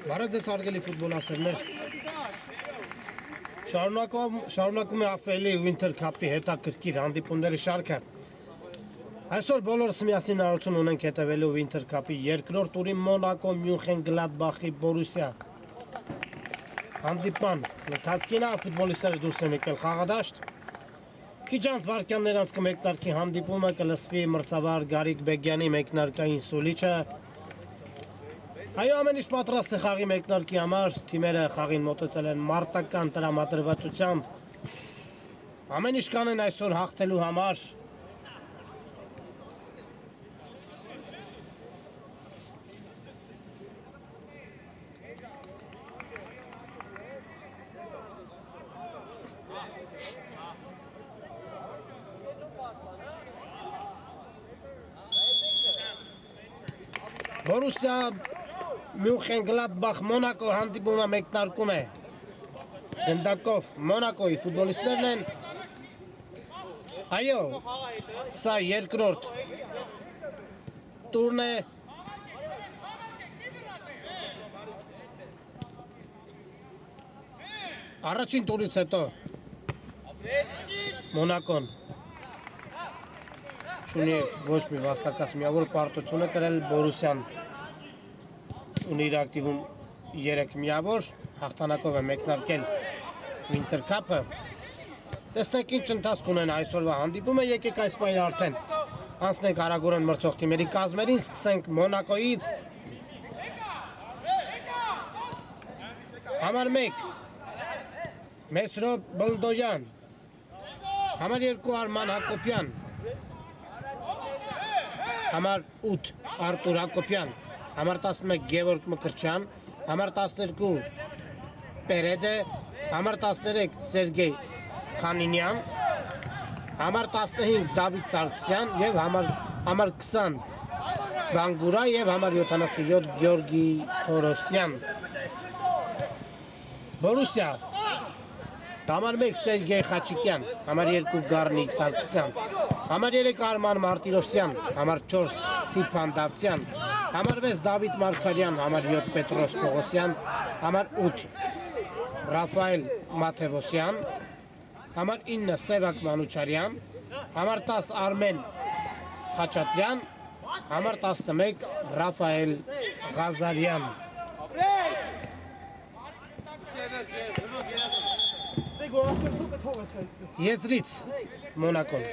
Բարև ձեզ հարգելի ֆուտբոլասերներ։ Շարունակում է AFL Winter Cup-ի հետաքրքիր հանդիպումների շարքը։ Այսօր բոլորս միասին հարություն ունենք հետևելու Winter Cup-ի երկրորդ տուրի Մոնակո Մյունխեն-Գլադբախի Բորուսիա հանդիպման ընթացքին ֆուտբոլիստները դուրս են եկել խաղադաշտ։ Քիչ անց վայրկյաններ անց կմեկնարկի հանդիպումը, կլսվի մրցավար Գարիկ Բեգյանի մեկնարկային սուլիչը։ Այո, ամեն ինչ պատրաստ է խաղի մեկնարկի համար, թիմերը խաղին մոտեցել են մարտական տրամադրվածությամբ։ Ամեն ինչ կանեն այսօր հաղթելու համար։ Բորուսիա Մյունխեն-Գլադբախ Մոնակո հանդիպումը մեկնարկում է գնդակով Մոնակոյի ֆուտբոլիստներն են։ Այո, սա երկրորդ տուրն է։ Առաջին տուրից հետո Մոնակոն չունի ոչ մի վաստակած միավոր պարտություն է կրել, Բորուսիան ունի իր ակտիվում 3 միավոր, հաղթանակով է մեկնարկել Winter Cup-ը։ Տեսնենք ինչ ընթացք ունեն այսօրվա հանդիպումը, եկեք այս պահին արդեն անցնենք արագորեն մրցող թիմերի կազմերին, սկսենք Մոնակոյից։ Համար 1 Մեսրոպ Բլդոյան, համար 2 Արման Հակոբյան, համար 8 Արտուր Հակոբյան, համար 11 Գևորգ Մկրչյան, համար 12 Պերեդե, համար 13 Սերգեյ Խանինյան, համար 15 Դավիթ Սարգսյան և համար 20 Բանգուրա և համար 77 Գյորգի Թորոսյան։ Բորուսիա համար 1 Սերգեյ Խաչիկյան, համար 2 Գառնիկ Սարգսյան, համար 3 Արման Մարտիրոսյան, համար 4 Սիփան Դավթյան, համար 6 Դավիթ Մարգարյան, համար 7 Պետրոս Պողոսյան, համար 8 Ռաֆայել Մաթևոսյան, համար 9 Սևակ Մանուչարյան, համար 10 Արմեն Խաչատրյան, համար 11 Ռաֆայել Ղազարյան։ Եզրից Մոնակոն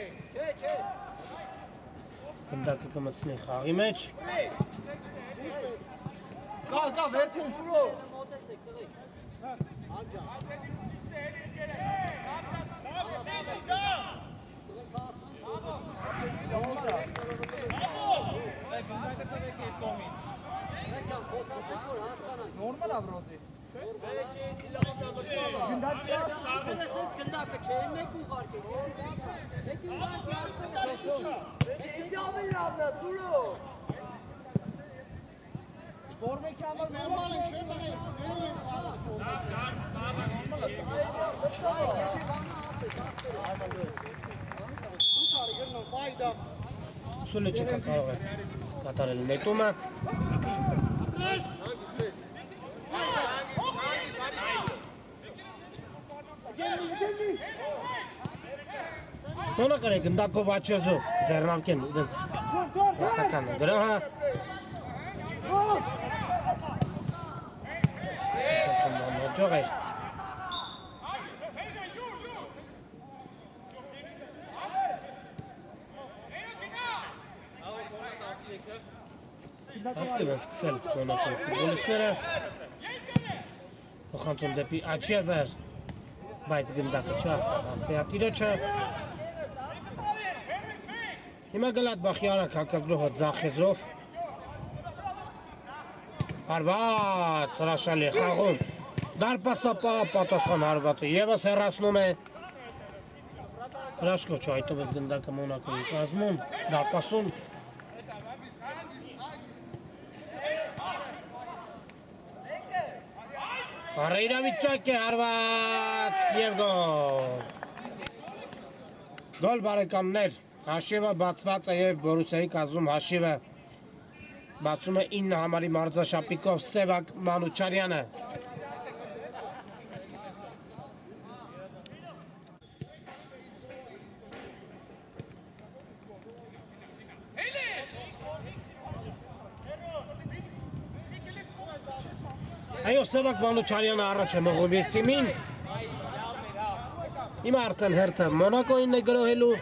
գնդակը կմցնի խաղի մեջ։ Նորմալ ավրոզի։ Սուլիչը կարող է կատարել նետումը։ Մոնակոն է գնդակով աչեզով ձեռնարկեն իրենց հաղթական գրոհը։ Ջող էր։ Ակտիվ են սկսել Մոնակոյի ֆուտբոլիստները։ Փոխանցում դեպի Աչեզեր, բայց գնդակը չհասավ ասիատիրոջը։ Հիմա Գլադբախի արագ հակագրոհը Ձախեզով։ Հարված, հրաշալի խաղում։ Դարպասապահ պատասխան հարվածը ևս հեռացնում է։ Հրաշքով չայտով ես գնդակը Մոնակոյի կազմում, դարպասում։ Իրավիճակ է հարված և գոլ։ Գոլ բարեկամներ, հաշիվը բացված է և Բորուսիայի կազմում հաշիվը Բացում է 9 համարի մարզաշապիկով Սևակ Մանուչարյանը։ Այո, Սևակ Մանուչարյանը առաջ է մղում իր թիմին։ Հիմա արդեն հերթը Մոնակոյին է գրոհելու։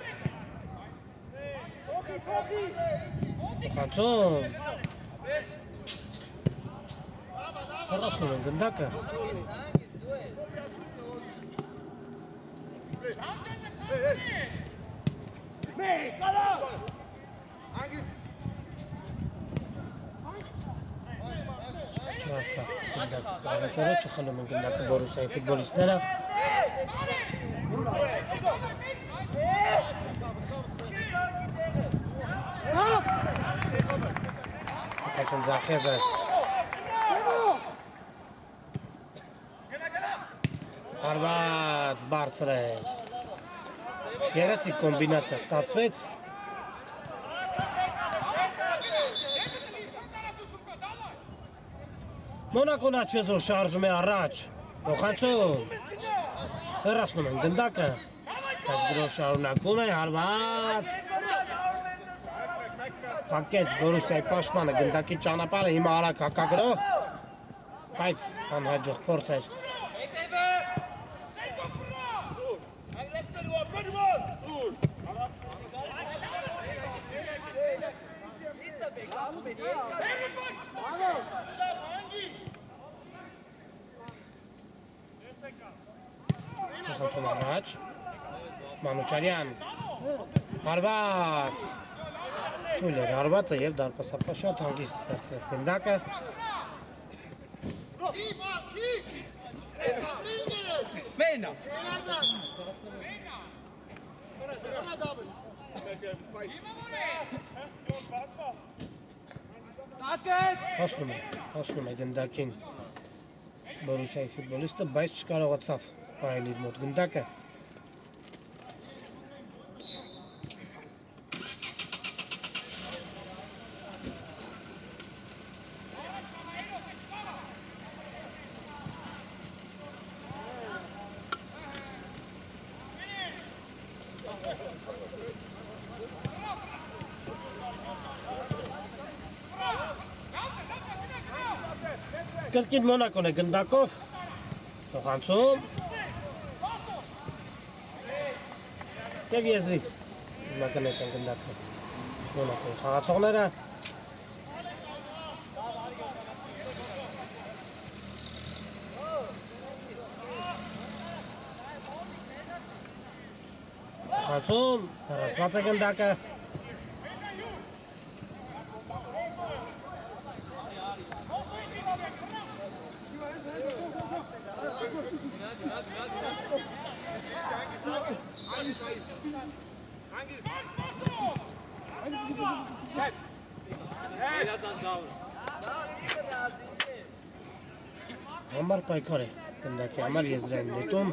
Խանցում։ 40 են գնդակը։ Չասա, գնդակը կարեկորը չխլում են գնդակը Բորուսայի ֆուտբոլիստները։ Խանցում Զախեզը։ Հարված բարձր է։ Գեղեցիկ կոմբինացիա ստացվեց։ Մոնակոն աչեզոր շարժում է առաջ։ Խանցում։ Հեռացնում են գնդակը։ Բայց գրող շարունակում է հարված։ Փակեց Բորուսիայի պաշտպանը գնդակի ճանապարհը հիմա արագ հակագրող, բայց անհաջող փորձ էր։ Խանցում առաջ։ Մանուչարյան։ Հարված։ Թույլ էր հարվածը և դարպասապա շատ հանգիստ վերցրեց գնդակը։ Հասնում է գնդակին Բորուսիայի ֆուտբոլիստը, բայց չկարողացավ պահել իր մոտ գնդակը։ Կրկին Մոնակոն է գնդակով, խանցում և եզրից մակնետ են գնդակը Մոնակոյի խաղացողները։ Խանցում, հեռացված է գնդակը։ Համար պայքար է գնդակի համար եզրային նետում։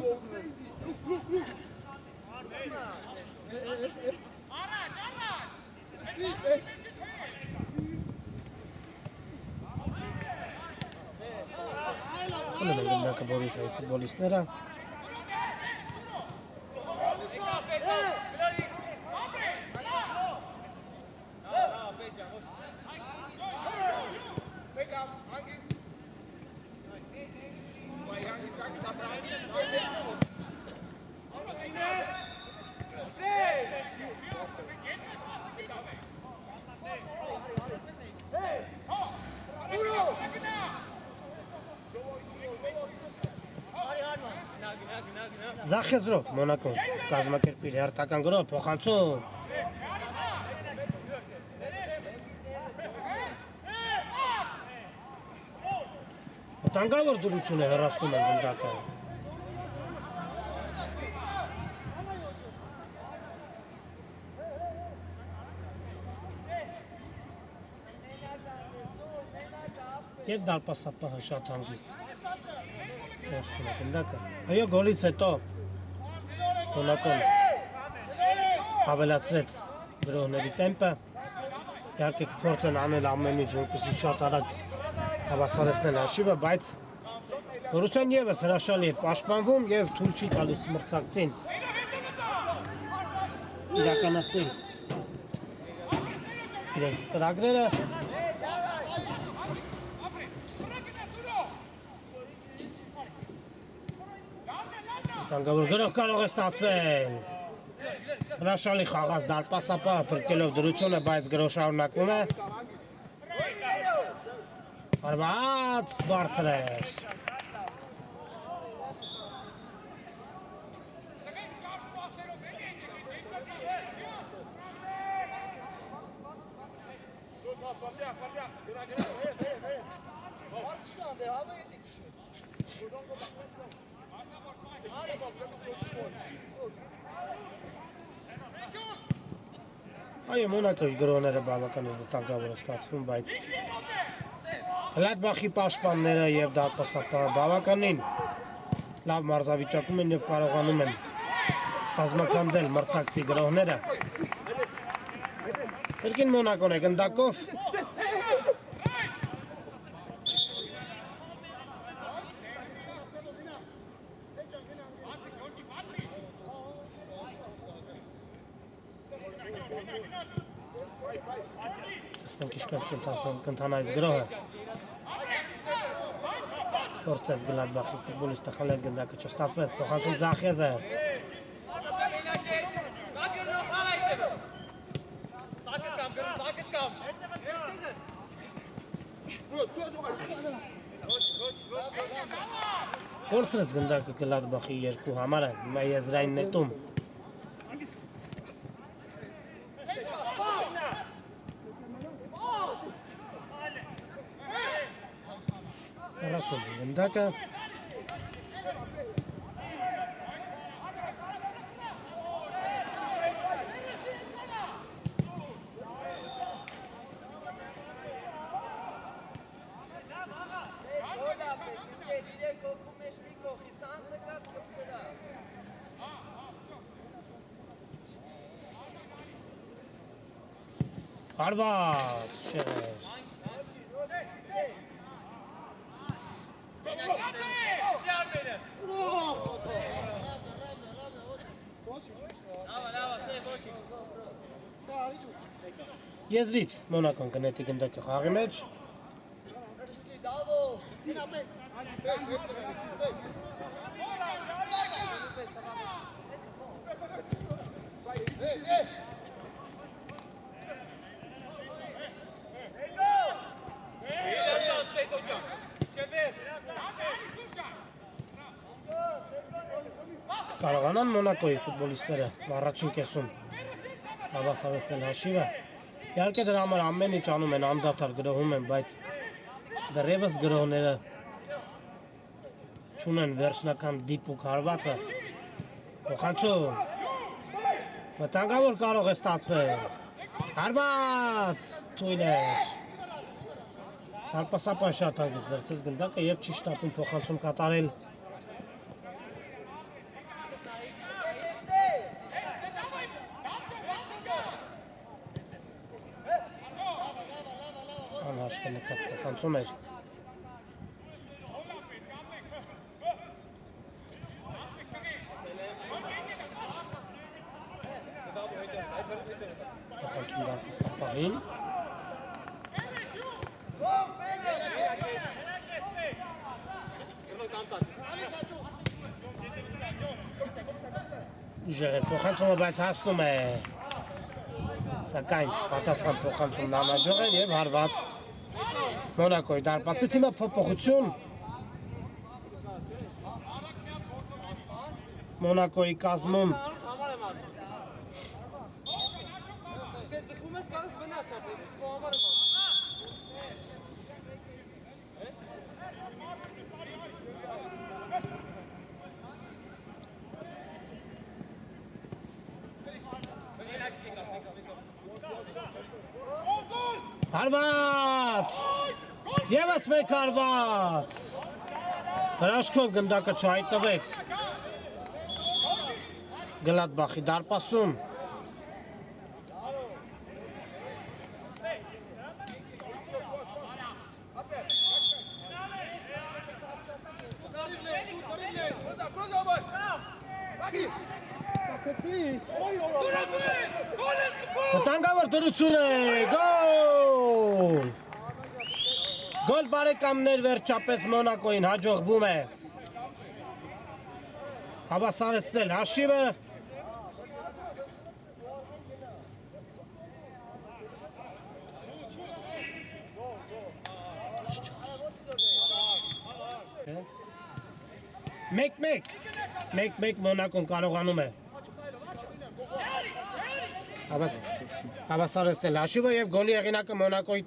Խլում են գնդակը Բորուսիայի ֆուտբոլիստները։ Զախեզրով Մոնակոն կազմակերպիր հերթական գրով փոխանցում։ Վտանգավոր դրություն է հեռացնում են գնդակը։ Եվ դարպասապահը շատ հանգիստ վերցնում է գնդակը։ Այո, գոլից հետո Մոնակոն հավելացրեց գրողների տեմպը իհարկե կփորձ են անել ամեն ինչ, որպեսզի շատ արագ հավասարեցնեն հաշիվը, բայց Բորուսիան ևս հրաշալի է պաշտպանվում եւ թույլ չի տալիս մրցակցին իրականացնել իրենց ծրագրերը։ Տանգավոր գրող կարող է ստացվել։ Հրաշալի խաղաց դարպասապահը փրկելով դրությունը, բայց գրող շարունակում է։ Արված բարձր է։ Այո, Մոնակոյի գրողները բավականին վտանգավոր ստացվում, բայց Գլադբախի պաշտպանները եւ դարպասապահը բավականին լավ մարզավիճակում են եւ կարողանում են կազմակերպել մրցակցի գրողները։ Կրկին Մոնակոն է գնդակով։ Ստենք ինչպես կընթանայց գրողը։ Փորձեց Գլադբախի ֆուտբոլիստը խլել գնդակը, չստացվեց, փոխանցում Զախեզը։ Փորձեց գնդակը Գլադբախի երկու համարը, հիմա եզրային նետում։ Հեռասում գնդակը։ Հարված շերես։ Եզրից Մոնակոն կնետի գնդակը խաղի մեջ։ Կարողանան Մոնակոյի ֆուտբոլիստները առաջին կեսում հավասարեցնել հաշիվը։ Իհարկե դրա համար ամեն ինչ անում են, անդադար գրոհում են, բայց դեռևս գրողները չունեն վերջնական դիպուկ հարվածը։ Փոխանցում։ Վտանգավոր կարող է ստացվել։ Հարված թույլ էր։ Դարպասապահը շատ հանգիստ վերցրեց գնդակը եւ չի շտապում փոխանցում կատարել։ Անհաշվելիքա փոխանցում էր։ Փոխանցում դարպասապահին։ Ուժեղել փոխանցումը, բայց հասնում է։ Սակայն պատասխան փոխանցումն անհաջող է եւ հարված Մոնակոյի դարպասից հիմա փոփոխություն Մոնակոյի կազմում Հարված Եվս մեկ հարված Հրաշքով գնդակը չհայտնվեց Գլադբախի դարպասում Վտանգավոր դրություն է, գոլ! Գոլ բարեկամներ վերջապես Մոնակոին հաջողվում է հավասարեցնել հաշիվը մեկ Մոնակոն կարողանում է հավասարեցնել հաշիվը և գոլի հեղինակը Մոնակոյի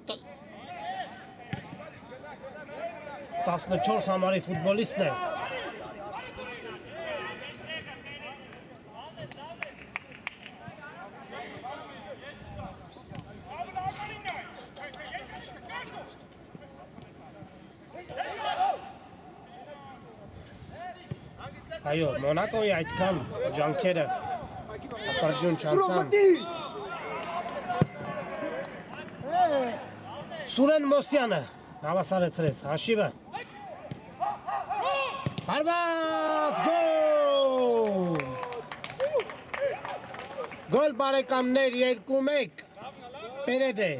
14 համարի ֆուտբոլիստն է։ Այո, Մոնակոյի այդքան ջանքերը ապարդյուն չանցան։ Սուրեն Մոսյանը հավասարեցրեց հաշիվը։ Հարված գոլ! Գոլ բարեկամներ 2-1 Պերեդ է։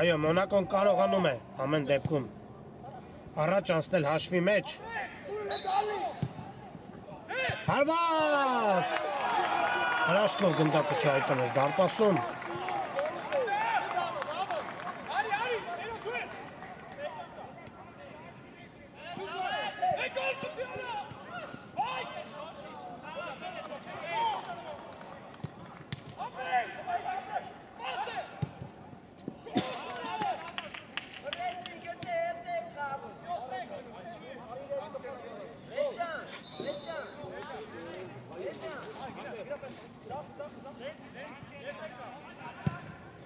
Այո, Մոնակոն կարողանում է ամեն դեպքում առաջ անցնել հաշվի մեջ։ Հարված! Հրաշքով գնդակը չհայտնվեց դարպասում։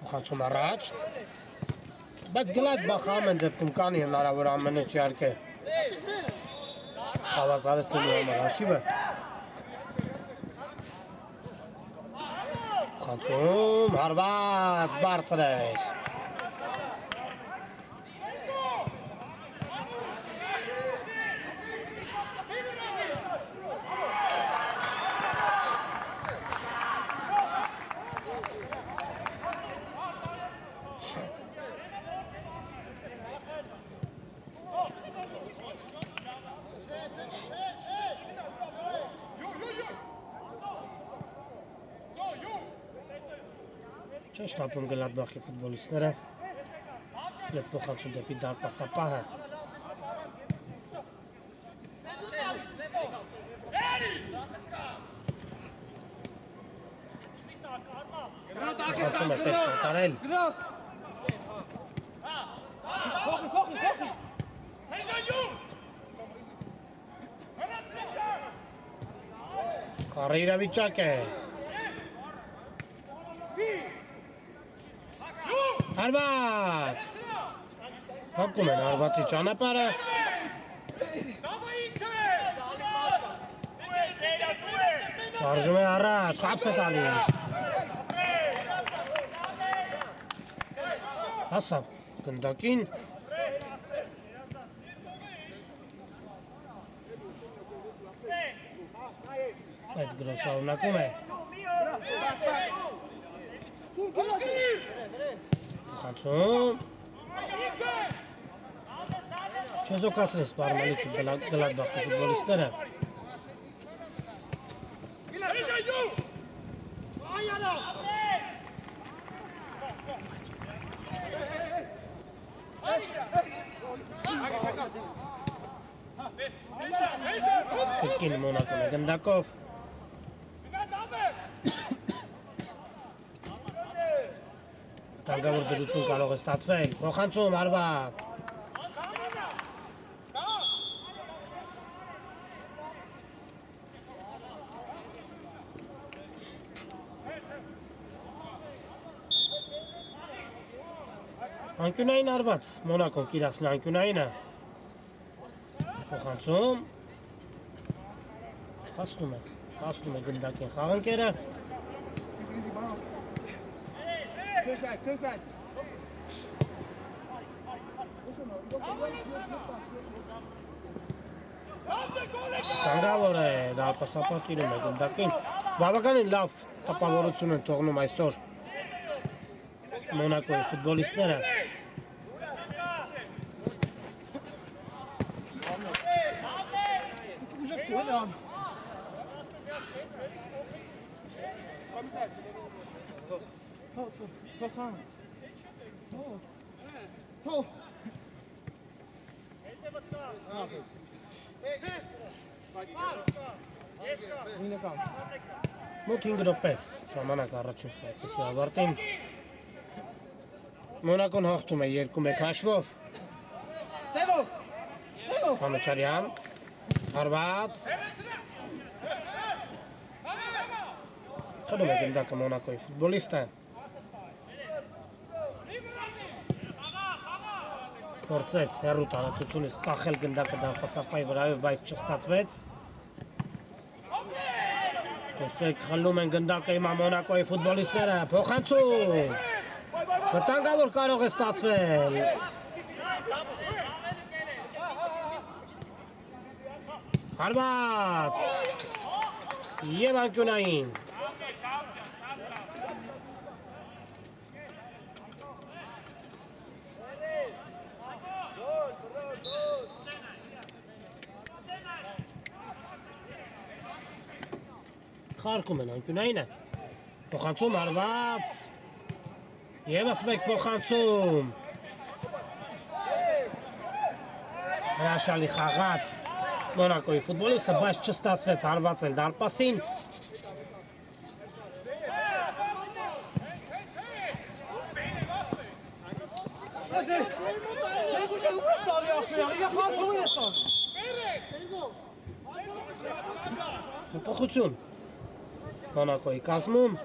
Փոխանցում առաջ, բայց Գլադբախը ամեն դեպքում կանի հնարավոր ամեն ինչ իհարկե հավասարեցնելու համար հաշիվը։ Փոխանցում, հարված, բարձր էր։ Չեն շտապում Գլադբախի ֆուտբոլիստները, ետ փոխանցում դեպի դարպասապահը։ Փոխանցում է պետք կատարել։ Խառը իրավիճակ է։ Հարված! Հակում են հարվածի ճանապարհը։ Շարժում է առաջ, խապս է տալիս։ Հասավ գնդակին։ Այս գրոն շարունակում է։ Խանցում։ Չեզոքացրեց պարմալիքի Գլադբախի ֆուտբոլիստները։ Կրկին Մոնակոն է գնդակով։ Տանգավոր դրություն կարող է ստացվել, փոխանցում հարված։ Անկյունային արված, Մոնակոն կիրասն անկյունայինը։ Փոխանցում։ Հասնում է գնդակին խաղանքերը։ Կանգավոր է, դարպասապակիրում է գնդակին։ Բավականին լավ տպավորություն են թողնում այսօր Մոնակոյի ֆուտբոլիստները։ Մոտ 5 րոպե ժամանակ առաջին խաղի ավարտին։ Մոնակոն հաղթում է 2-1 հաշվով։ Անուչարյան, հարված։ Խլում է գնդակը Մոնակոյի ֆուտբոլիստը։ Փորձեց հեռու տարածությունից կախել գնդակը դարպասապայի վրայով, բայց չստացվեց։ Տեսեք, խլում են գնդակը հիմա Մոնակոյի ֆուտբոլիստները, փոխանցում։ Վտանգավոր կարող է ստացվել։ Հարված և անկյունային։ Խարկում են անկյունայինը, փոխանցում հարված, ևս մեկ փոխանցում, հրաշալի խաղաց Մոնակոյի ֆուտբոլիստը, բայց չստացվեց հարվածել դարպասին։ Փոխություն Մոնակոյի կազմում։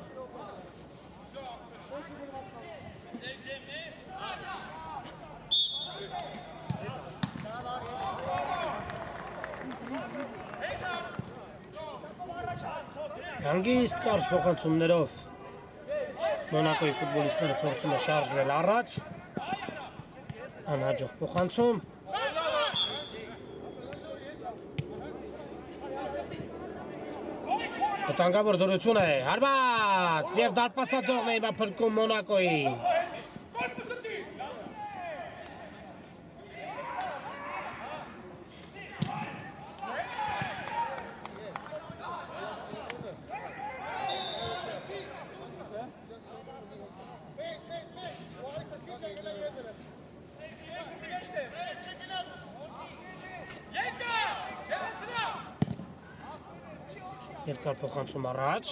Հանգիստ կարճ փոխանցումներով Մոնակոյի ֆուտբոլիստները փորձում է շարժվել առաջ։ Անհաջող փոխանցում։ Վտանգավոր դրություն է, հարված և դարպասաձողն է հիմա փրկում Մոնակոյին։ Երկար փոխանցում առաջ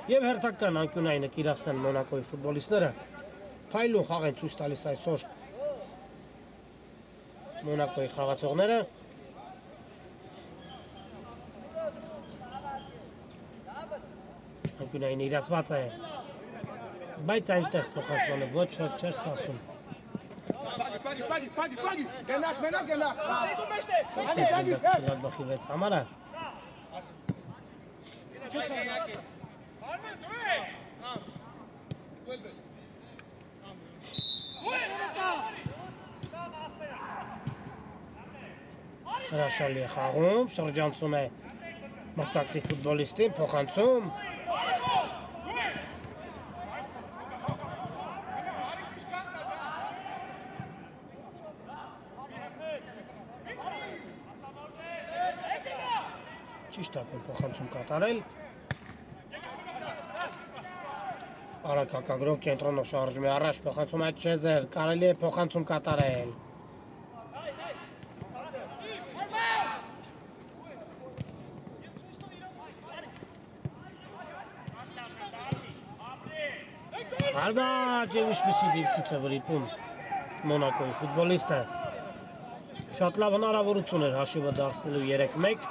և հերթական անկյունայինը կիրասնեն Մոնակոյի ֆուտբոլիստները, փայլուն խաղ են ցույց տալիս այսօր Մոնակոյի խաղացողները։ Անկյունայինը իրացված է, բայց այնտեղ փոխանցմանը ոչ ոք չէր սպասում։ Գլադբախի 6 համարը։ Հրաշալի է խաղում, շրջանցում է մրցակցի ֆուտբոլիստին, փոխանցում։ Ճիշտ ակում փոխանցում կատարել։ Արագ հակագրող կենտրոնով շարժում է առաջ, փոխանցում այդ Չեզեր, կարելի է փոխանցում կատարել։ Հարված և ինչպիսի դիրքից է վրիպում Մոնակոյի ֆուտբոլիստը։ Շատ լավ հնարավորություն էր հաշիվը դարձնելու 3-1։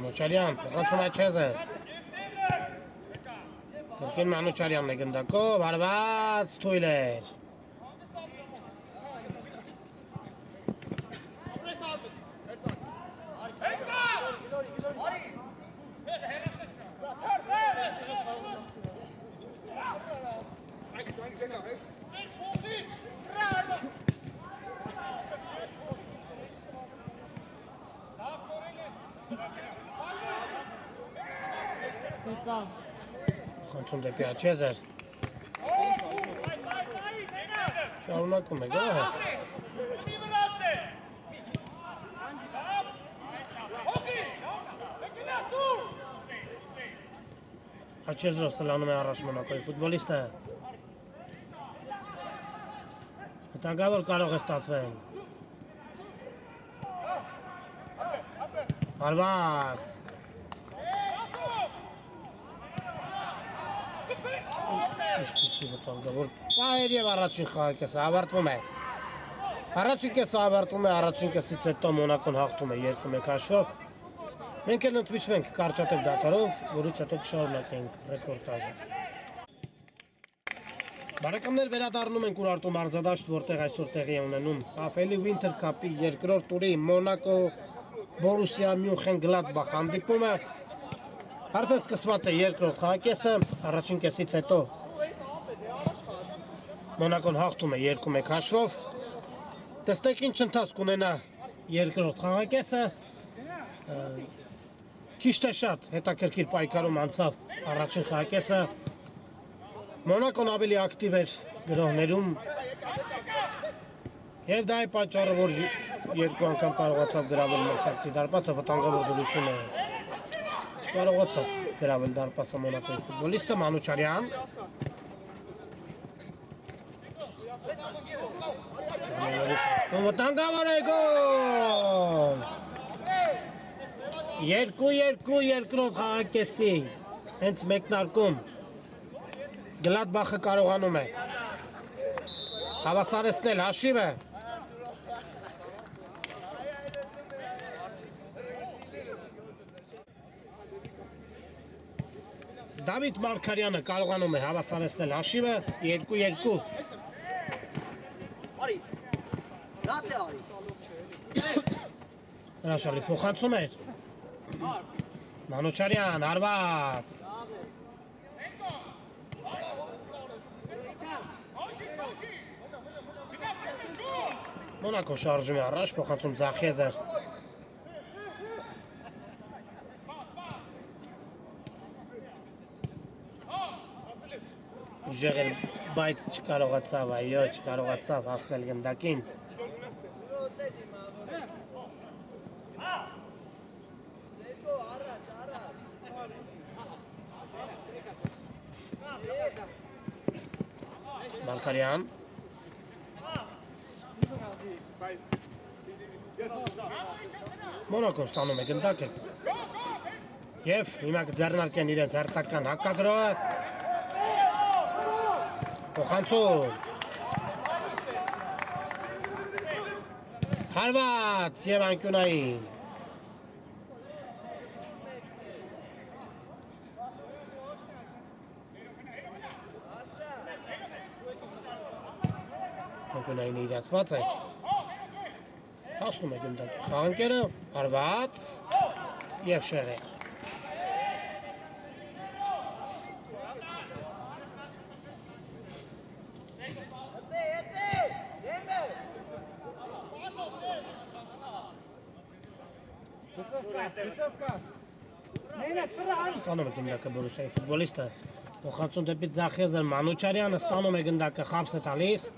Մանուչարյան, փոխանցում է Չեզեր։ Կրկին Մանուչարյանն է գնդակով, արված թույլ էր։ Խնդրում դեպի Չեզեր։ Շարունակում է գոհը։ Չեզրով սլանում է առաջ Մոնակոյի ֆուտբոլիստը։ Վտանգավոր կարող է ստացվել։ Արված։ Ինչպիսի վտանգավոր պահեր և առաջին խաղակեսը ավարտվում է։ Առաջին կեսը ավարտվում է, առաջին կեսից հետո Մոնակոն հաղթում է 2-1 հաշվով։ Մենք էլ ընդմիջվենք կարճատև դատարով, որից հետո կշարունակենք ռեպորտաժը։ Բարեկամներ, վերադառնում ենք Ուրարտու մարզադաշտ, որտեղ այսօր տեղի է ունենում Կաֆելի Winter Cup-ի երկրորդ տուրի Մոնակո Բորուսիա Մյունխեն-Գլադբախ հանդիպումը։ Արդեն սկսված է երկրորդ խաղակեսը, առաջին կեսից հետո Մոնակոն հաղթում է 2-1 հաշվով։ Տեսնենք ինչ ընթացք ունենա երկրորդ խաղակեսը։ Քիչ թե շատ հետաքրքիր պայքարում անցավ առաջին խաղակեսը։ Մոնակոն ավելի ակտիվ էր գրոհներում և դա է պատճառը, որ երկու անգամ կարողացավ գրավել մրցակցի դարպասը, վտանգավոր դրություն է չկարողացավ գրավել դարպասը Մոնակոյի ֆուտբոլիստը Մանուչարյան։ Վտանգավոր է գոլ։ 2-2 երկրորդ խաղակեսի հենց մեկնարկում Գլադբախը կարողանում է հավասարեցնել հաշիվը։ Դավիթ Մարգարյանը կարողանում է հավասարեցնել հաշիվը 2-2։ Հրաշալի փոխանցում էր Մանուչարյան, արված։ Մոնակո շարժում է առաջ, փոխանցում Ձախեզեր։ Ուժեղ էր, բայց չկարողացավ, այո, չկարողացավ հասնել գնդակին։ Մարգարյան։ Մոնակոն ստանում է գնդակը։ Եվ հիմա կձեռնարկեն իրենց հերթական հակագրոհը։ Փոխանցում։ Հարված և անկյունային։ Անկյունայինը իրացված է։ Հասնում է գնդակի խաղանկերը, հարված և շեղեր։ Ստանում է գնդակը Բորուսիայի ֆուտբոլիստը։ Փոխանցում դեպի Ձախեզեր, Մանուչարյանը ստանում է գնդակը, խաբս է տալիս։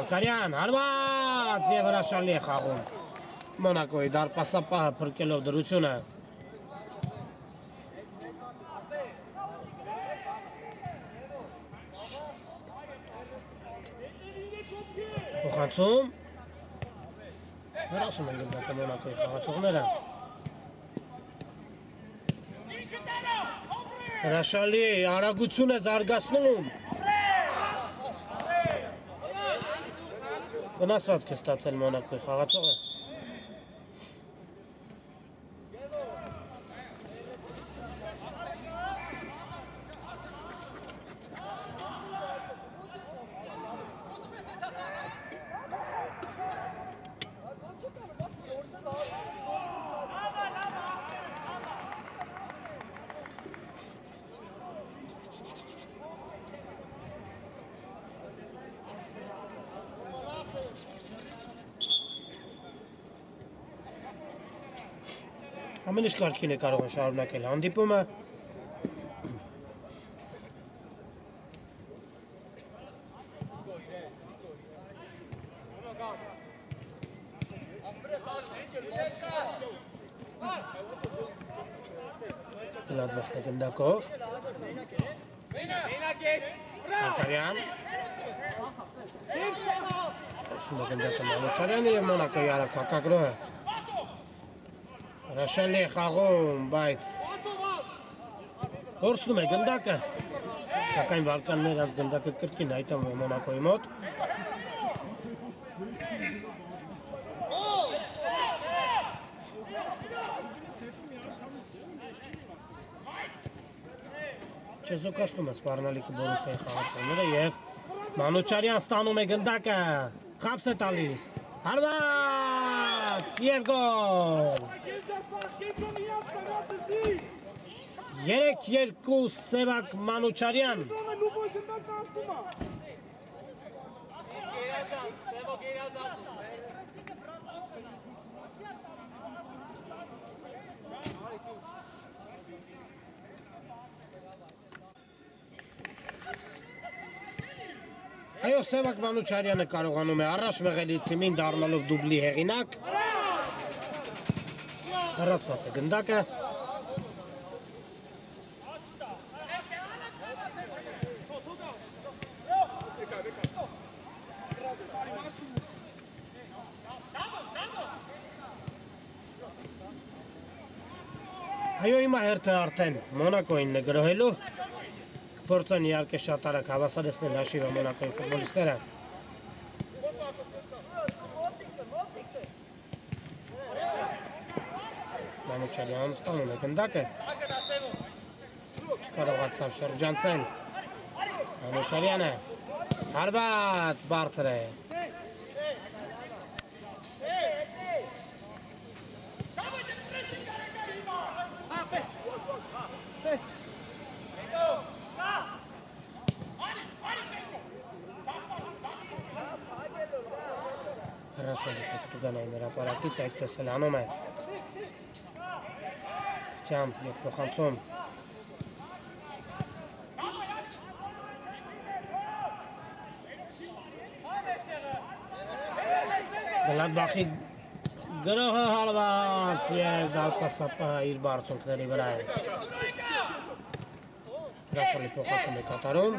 Մարգարյան, հարված և հրաշալի է խաղում Մոնակոյի դարպասապահը փրկելով դրությունը։ Փոխանցում։ Հրաշում են գնդակը Մոնակոյի խաղացողները։ Հրաշալի արագություն է զարգացնում։ Վնասվածք է ստացել Մոնակոյի խաղացողը։ Ամեն ինչ կարգին է կարող են շարունակել հանդիպումը։ Գլադբախտը գնդակով։ Անկարյան։ Որսում է գնդակը Մանուչարյանը և Մոնակոյի արագ հակագրոհը։ Հրաշալի է խաղում, բայց գործնում է գնդակը, սակայն վարկաններ անց գնդակը կրկին հայտնվում է Մոնակոյի մոտ։ Չեզոքացնում է սպառնալիքը Բորուսիայի խաղացողները և Մանուչարյան ստանում է գնդակը, խաբս է տալիս, հարված և գոլ։ 3-2 Սևակ Մանուչարյան։ Այո, Սևակ Մանուչարյանը կարողանում է առաջ մղել իր թիմին դառնալով դուբլի հեղինակ։ Հեռացված է գնդակը։ Այո, հիմա հերթը արդեն Մոնակոյին է գրոհելու։ Փորձեն իհարկե շատ արագ հավասարեցնել հաշիվը Մոնակոյի ֆուտբոլիստները։ Մանուչարյանը ստանում է գնդակը։ Չկարողացավ շրջանցել։ Մանուչարյանը հարված բարձր է։ Հրասել է Տուգանային հրապարակից, այդպես էլ անում է։ Վցյան և փոխանցում։ Գլադբախի գրոհը հարված և դալպասապահը իր բարձունքների վրա է։ Հրաշալի փոխանցում է կատարում։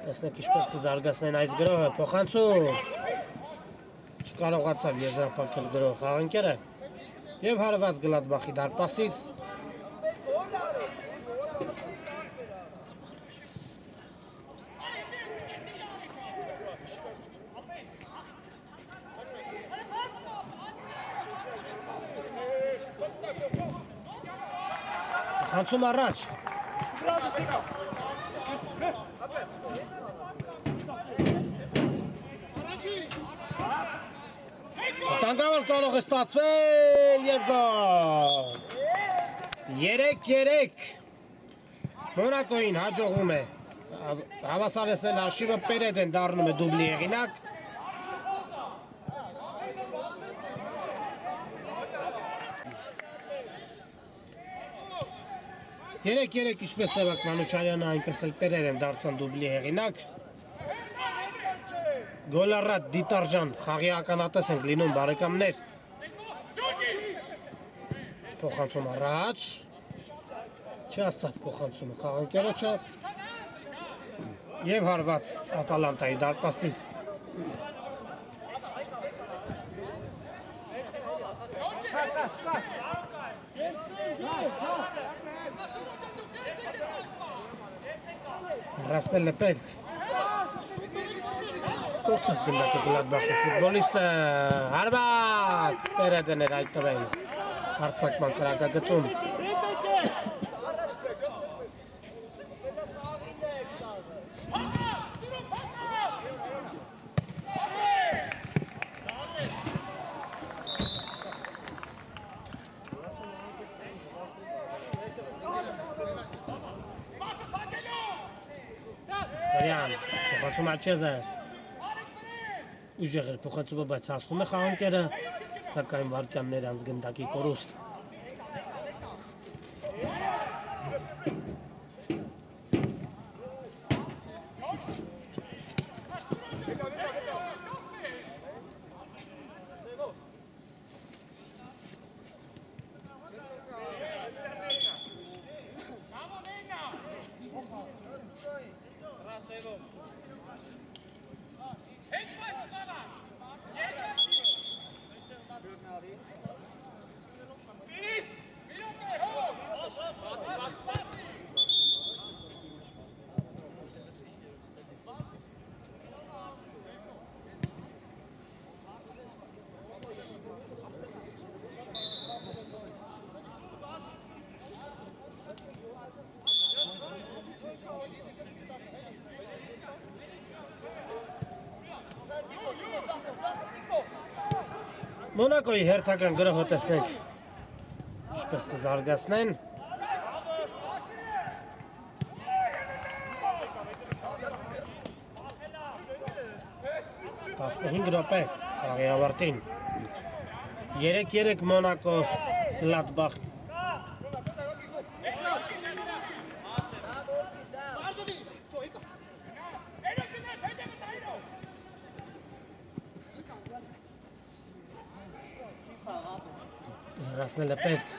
Տեսնեք ինչպես կզարգացնեն այս գրոհը, փոխանցում։ Չկարողացավ եզրափակել գրոհ խաղընկերը և հարված Գլադբախի դարպասից։ Փոխանցում առաջ։ Տանգավոր կարող է ստացվել և գոլ։ 3-3 Մոնակոյին հաջողում է հավասարեցնել հաշիվը, Պերեդ են դառնում է դուբլի հեղինակ։ Երեք ինչպես Սևակ Մանուչարյանը, այնպես էլ Պերեդ են դարձան դուբլի հեղինակ։ Գոլառատ դիտարժան խաղի ականատես ենք լինում բարեկամներ։ Փոխանցում առաջ։ Չասավ փոխանցումը խաղանկյարոջը և հարված Ատալանտայի դարպասից։ Ռաստել է պետք։ Կորցած գնդակը Գլադբախի ֆուտբոլիստը հարված պերեդն էր այդ տվել հարցակման կրակագծում Կարյան, փոխացում աչեզեր ուժեղ էր փոխացումը, բայց հասնում է խաղանկերը, սակայն վարկյաններ անց գնդակի կորուստ Մոնակոյի հերթական գրողը տեսնենք ինչպես կզարգացնեն 15 րոպե խաղի ավարտին 3-3 Մոնակո Գլադբախ Հեռացնել է պետք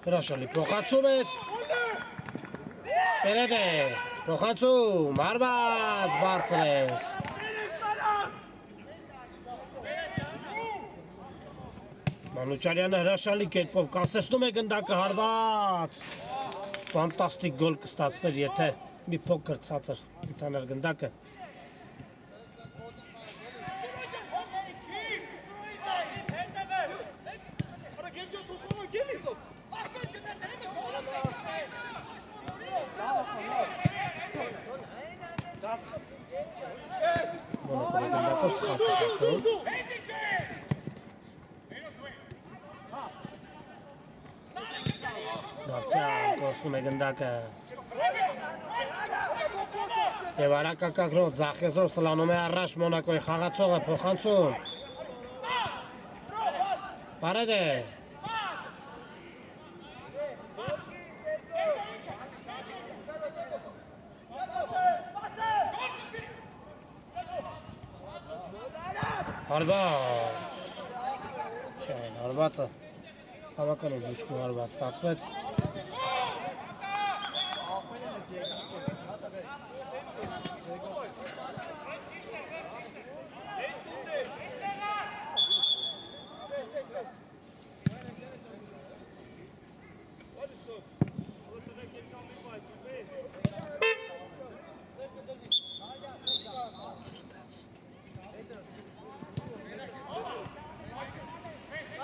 Հրաշալի փոխացում էր Պերեդ է փոխացում հարված բարձր էր Մանուչարյանը հրաշալի կերպով կասեցնում է գնդակը հարված Ֆանտաստիկ գոլ կստացվեր եթե մի փոքր ցածր ընդհանուր գնդակը Կորսում է գնդակը Եվ արակակակրոտ ձախեզոր սլանում է առաջ Մոնակոյի խաղացողը փոխանցում Պարեդ է Հարված Չային հարվածը Հավականում հուշկու հարված ստացվեց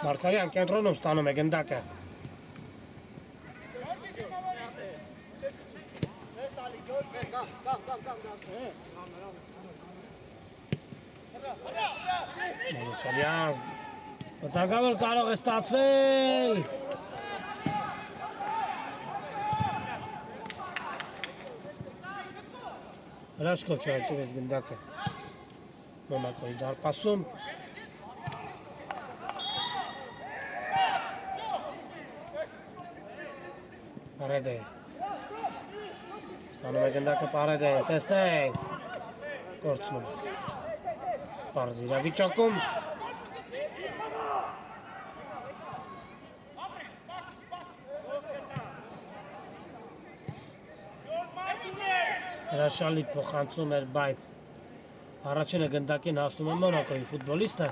Մարկարյան կենտրոնում ստանում է գնդակը Մանուչարյան վտանգավոր կարող է ստացվել Հրաշքով չհայտվեց գնդակը Մոնակոյի դարպասում Պարեդ է Ստանում է գնդակը պարեդ է Տեսնենք Կորցնում Պարզ իրավիճակում Հրաշալի փոխանցում էր, բայց Առաջինը գնդակին հասնում է Մոնակոյի ֆուտբոլիստը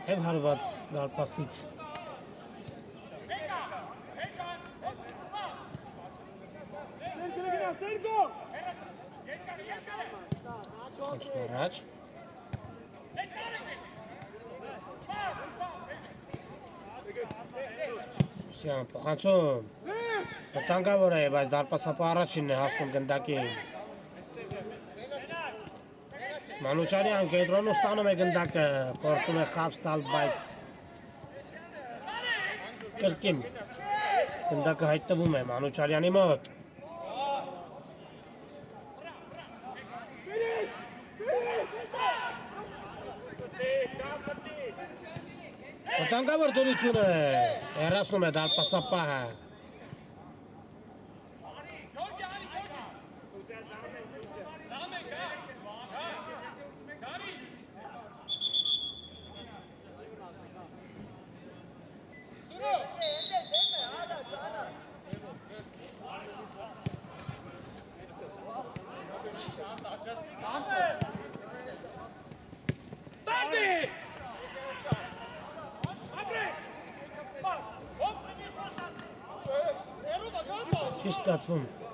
Եվ հարված դարպասից։ Խոցում առաջ։ Սյան պոխանցում։ Վտանգավոր է, բայց դարպասապը առաջինն է հասնում գնդակին։ Մանուչարյան կենտրոնում ստանում է գնդակը, փորձում է խապ ստալ, բայց կրկին գնդակը հայտնվում է Մանուչարյանի մոտ։ Վտանգավոր դրություն է, հեռացնում է դարպասապահը։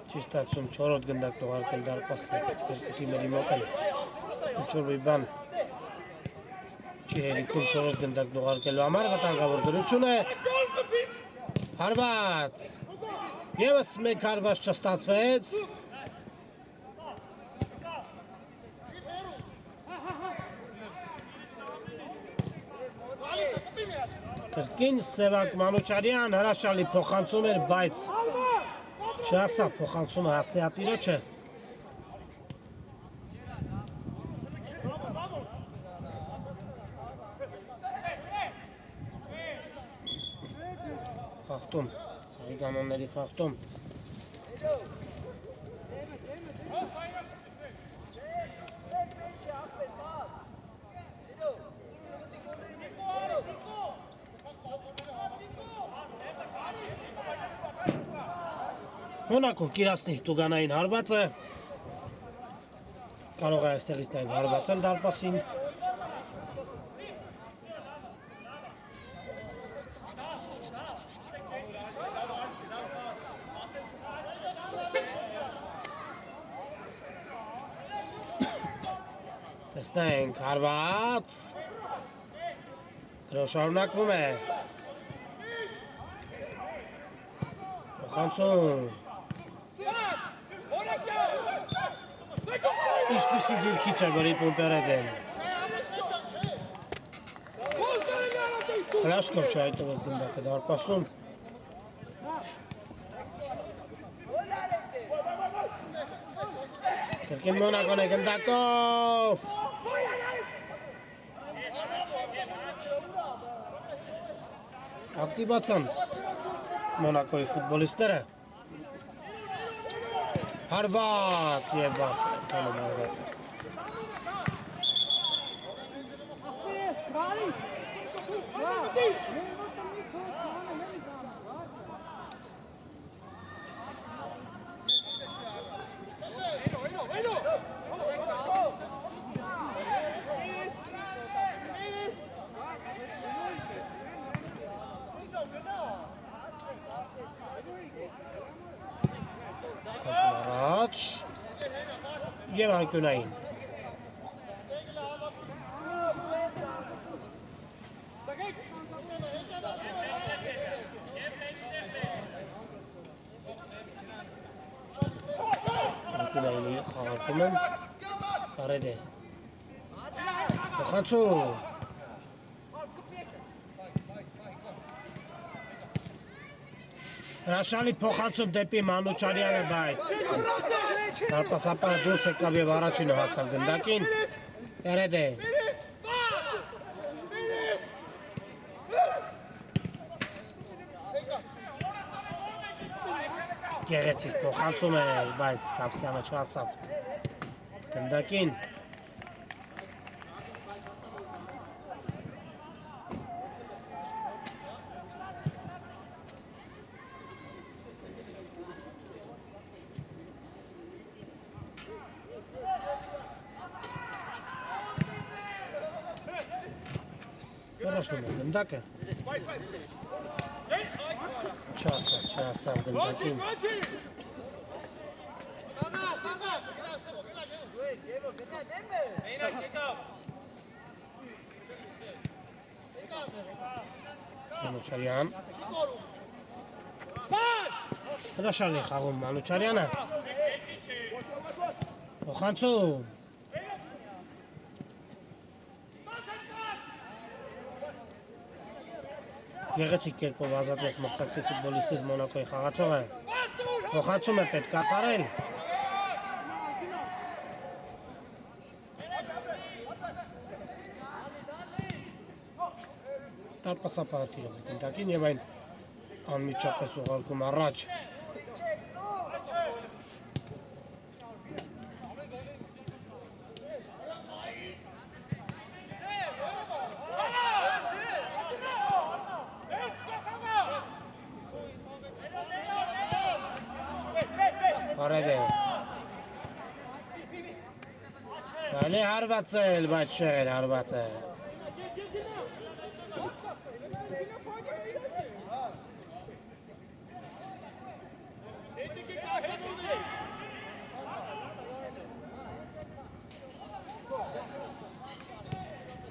Չի ստացվում 4-րդ գնդակ նողարկել դարպասը երկու թիմերի մոտ են։ Ինչ-որ մի բան չի հերիքում 4-րդ գնդակ նողարկելու համար, վտանգավոր դրություն է։ Հարված։ Եվս մեկ հարված չստացվեց։ Կրկին Սևակ Մանուչարյան հրաշալի փոխանցում էր, բայց չհասավ փոխանցումը հասցեատիրոջը։ Խախտում, հայկանոնների խախտում։ Մոնակո կիրասնի տուգանային հարվածը, կարող է այստեղից նաև հարվածել դարպասին։ Տեսնենք, հարված, դրո շարունակվում է, փոխանցում, Ինչպիսի դիրքից է, որի պումպերետ են։ Հրաշքով չհայտնվեց գնդակը դարպասում։ Կրկին Մոնակոն է գնդակով։ Ակտիվացան Մոնակոյի ֆուտբոլիստները։ Հարված և բաց տանում հարվածը։ Խոցում առաջ և անկյունային։ Անկյունայինի խաղարկում են, արեդ է։ Փոխանցում։ Հրաշալի փոխանցում դեպի Մանուչարյանը, բայց դարպասապահը դուրս եկավ և առաջինը հասավ գնդակին, երեդ է։ Գեղեցիկ փոխանցում է, բայց Թավսյանը չհասավ գնդակին։ Որոշում է գնդակը։ Չասավ գնդակին։ Մանուչարյան։ Հրաշալի խաղում Մանուչարյանը։ Օխանցում։ Գեղեցիկ կերպով ազատվեց մրցակցի ֆուտբոլիստից Մոնակոյի խաղացողը։ Օխանցում է պետք կատարել։ Տարպասապահը տիրում է գնդակին և այն անմիջապես ուղարկում առաջ։ Բարև է։ Բալի հարված էլ, բայց շեղել հարված է։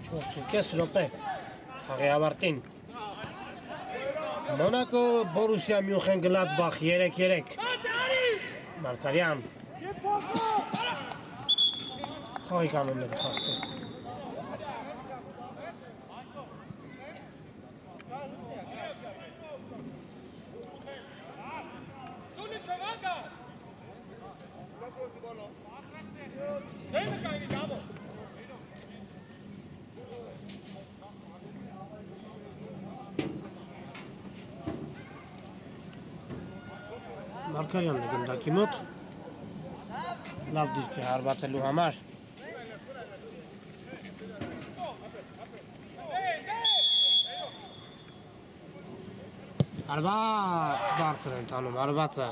Չորսուկես ռոպե, խաղի ավարտին։ Մոնակո, Բորուսիա Մյունխեն Գլադբախ 3-3։ Մարկարյան։ Խաղի կանոնները խախտում։ Մարկարյանն է գնդակի մոտ, լավ դիրք է հարվածելու համար։ Հարված, բարձր են տանում, հարվածը։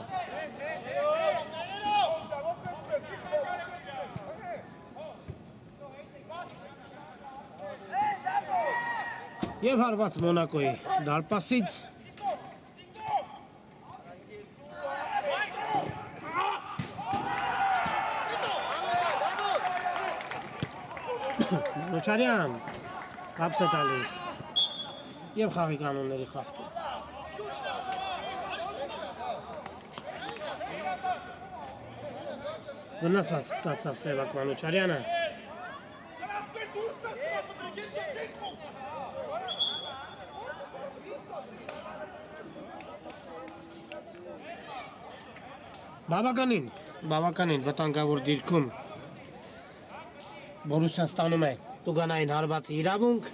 Եվ հարված Մոնակոյի դարպասից։ Մանուչարյան կապս է տալիս և խաղի կանոնների խախտում։ Գնացած կստացավ Սևակ Մանուչարյանը։ Բավականին վտանգավոր դիրքում Բորուսիան ստանում է տուգանային հարվածի իրավունք։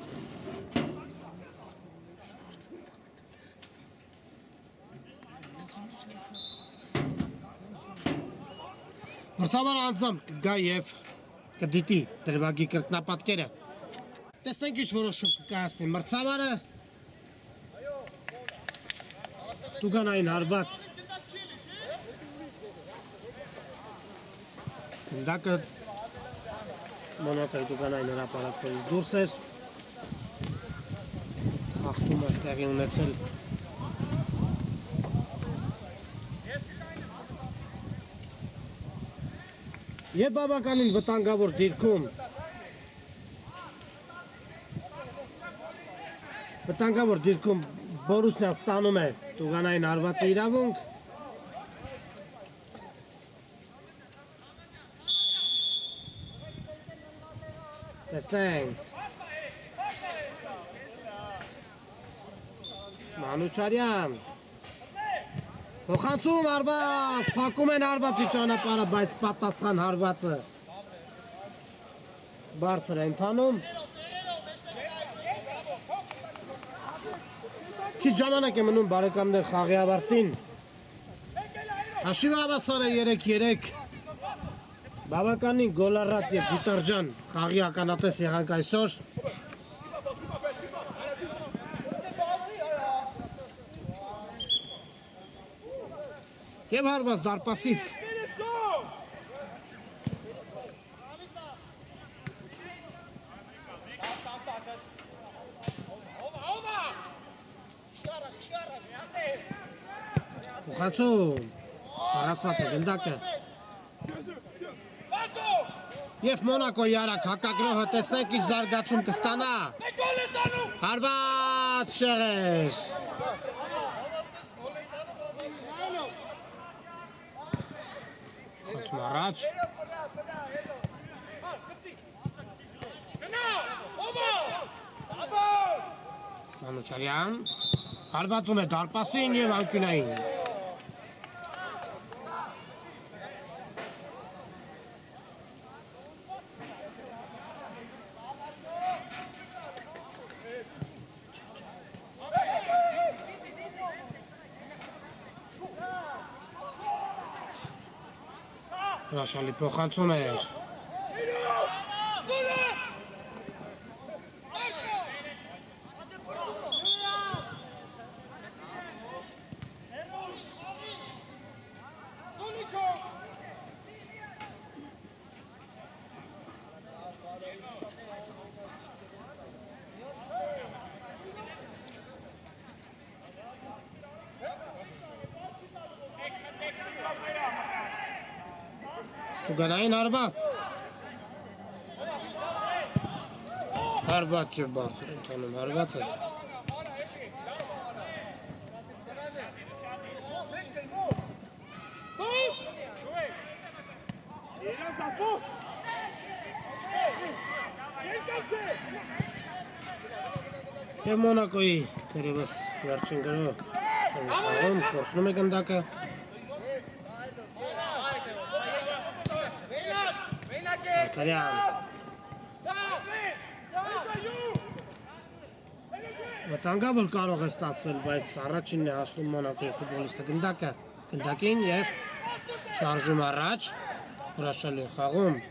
Մրցավարը անձամբ կգա և կդիտի դրվագի կրկնապատկերը։ Տեսնենք ինչ որոշում կկայացնի մրցավարը։ Տուգանային հարված գնդակը Մոնակոյի տուգանային հրապարակներից դուրս էր, խախտումը տեղի ունեցել և բավականին վտանգավոր դիրքում Բորուսիան ստանում է տուգանային հարվածի իրավունք։ Տեսնենք Մանուչարյան Օխանցում հարված, փակում են հարվածի ճանապարհը, բայց պատասխան հարվածը բարձր է ընթանում։ Քիչ ժամանակ է մնում բարեկամներ խաղի ավարտին։ Հաշիվը հավասար է 3-3։ Բավականին գոլառատ և դիտարջան խաղի ականատես եղանք այսօր։ Եվ հարված դարպասից։ փոխանցում։ Առածված է գնդակը։ Եվ Մոնակոյի արագ հակագրոհը տեսնենք իր զարգացում կստանա։ Հարված շեղեր։ Խոցում առաջ։ Մանուչարյան հարվածում է դարպասին և անկյունային։ Հրաշալի փոխանցում էր։ Ուգանային հարված։ Հարված և բարձր ընդանում հարվածը։ Եվ Մոնակոյի թերևս վերջին գրով սովետարում կորցնում է գնդակը։ Կարյան վտանգավոր կարող է ստացվել, բայց առաջինն է հասնում Մոնակոյի ֆուտբոլիստը գնդակին և շարժում առաջ, հրաշալի խաղում։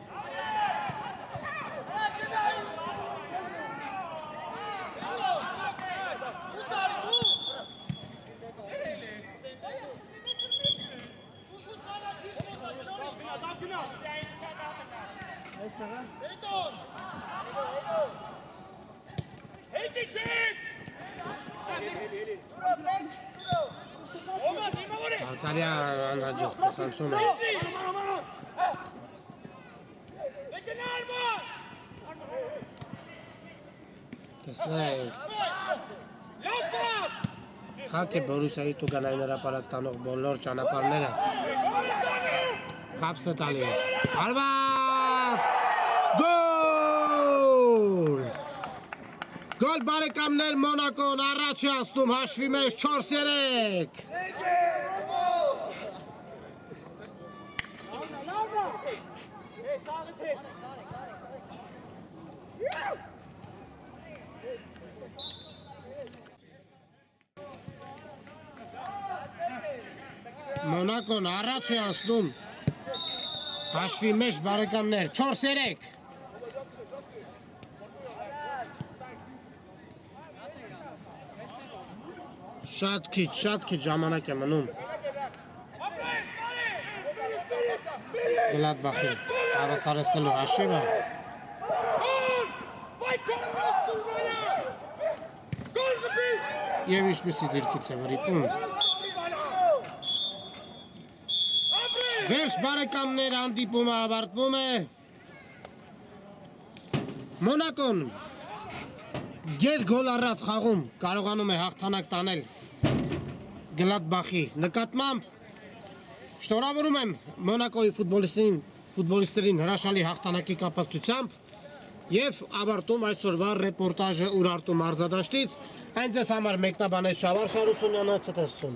Արկարյան անհաջող փոխանցում է։ Տեսնենք։ Հակ է Բորուսիայի Տուգանային հրապարակ տանող բոլոր ճանապարհները։ Խապս է տալիս։ Հարված! Գոլ! Գոլ բարեկամներ Մոնակոն առաջ է անցնում հաշվի մեջ 4-3։ Մոնակոն առաջ է անցնում հաշվի մեջ բարեկամներ 4-3։ Շատ քիչ ժամանակ է մնում։ Գլադբախին հավասարեցնելու հաշիվը։ Եվ ինչպիսի դիրքից է վրիպում։ Վերջ բարեկամներ հանդիպումը ավարտվում է։ Մոնակոն գեր-գոլ առատ խաղում կարողանում է հաղթանակ տանել Գլադբախի նկատմամբ։ Շնորհավորում եմ Մոնակոյի ֆուտբոլիստերին հրաշալի հաղթանակի կապակցությամբ և ավարտում այսօրվա ռեպորտաժը Ուրարտու մարզադաշտից։ Այն ձեզ համար մեկնաբանեց Շավարժ Հարությունյանը, ցտեսություն։